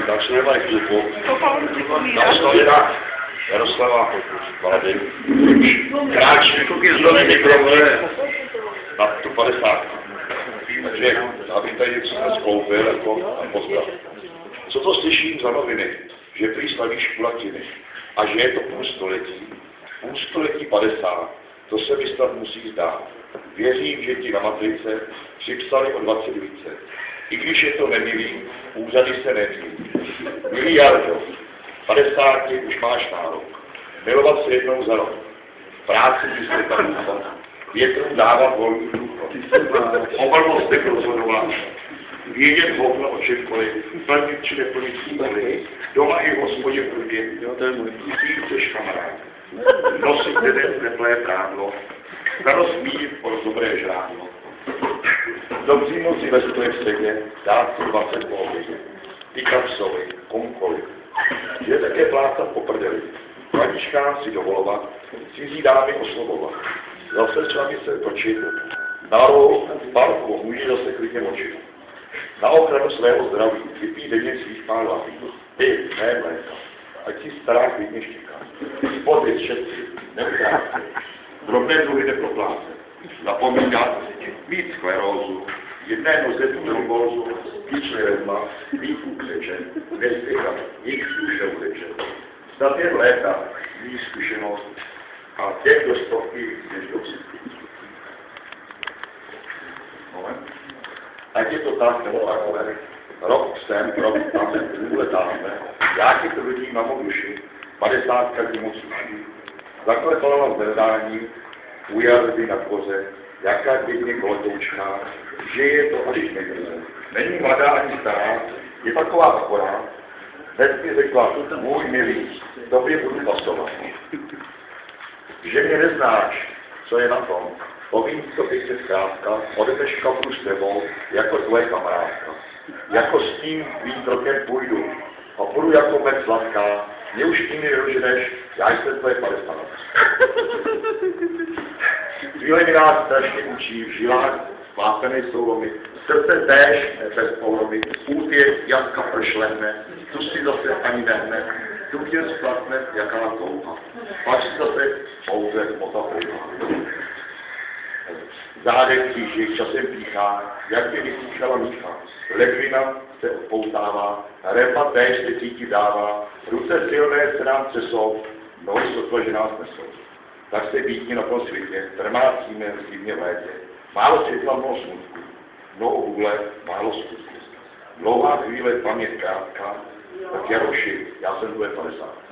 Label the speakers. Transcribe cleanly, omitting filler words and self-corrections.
Speaker 1: tak se nemají klubu. Na osnově na Jaroslava Valady. Kráč vykoky zrovna mikrofon na tu 50. Takže aby tady něco jsme skloupil jako pozdrav. Co to slyším za noviny? Že prý slavíš kulatiny. A že je to půl století 50. To se mi snad musí zdát. Věřím, že ti na matrice připsali o 20 více. I když je to nemilý, úřady se neví. Milý Jardo, 50 už máš nárok. Milovat se jednou za rok. Práci by se tam větrům dávat volný průchod. O blbostech rozhodovat. Vědět hovno o čemkoliv, plnit či neplnit úkoly, doma i v hospodě průběh, ty chceš kamarád. Nosit jeden teplé prádlo, starost mít o dobré žrádlo. Dobří noci ve stoje v sedě, dát si 20 po obědě. Ty kapsoly, komkoliv. Je také plácat po prdeli. Mladíčkám si dovolovat, cizí dámy oslovovat. Zase s vámi se točit. Na rohu, v parku může zase klidně močit. Na ochranu svého zdraví vypí denně svých pár lahví. Ty, ne mléka. Ať si stará klidně štíká. Spod šetřit, neutrácet. Drobné druhy neproplácet. Zapomínat, mít sklerózu, jedné noze trombolzu, píčli redma, mít ukřečen, nezdychat, jich duše utečet. Snad jen léta, mít zkušenost a těch do stovky než do vsitky. Ať je to tak nebo takové, rok sem, rok tam, vůle táhne, já ti to vidím na mou duši, 50 ti moc uší. Zaklepala zvedání, ujazdy na koze, jaká pěkně koletoučká, že je to až negrze. Není mladá ani stará, je taková akorát. Hned mi řekla, můj milý, tobě budu pasovat. Že mě neznáš, co je na tom. Povím, co ty jsi zkrátka, odemeš kapru s tebou, jako tvoje kamarádka. Jako s tím tvým krokem půjdu. A půjdu jako med sladká, mě už tím nedoženeš, já jsem tvoje 50. Chvíle mi nás strašně učí, v žilách splácené jsou lomy, srdce též bez pohromy, út je Janka pršlehne, tu si zase ani nehne, tu tě splatne jaká touha. Pak si zase pouze mota pouha. Zádek křížek časem píchá, jak by vyslíchala mícha. Ledvina se odpoutává, repa též se cítí dává, ruce silné se nám třesou, nohy sotva, že nás nesou. Tak se bítní na tom světě, trmácíme v zimně v létě. Málo světla, mnoho smutku, mnoho vůle, málo skutku. Dlouhá chvíle, paměť krátká, tak Jaroši, já jsem tvoje 50.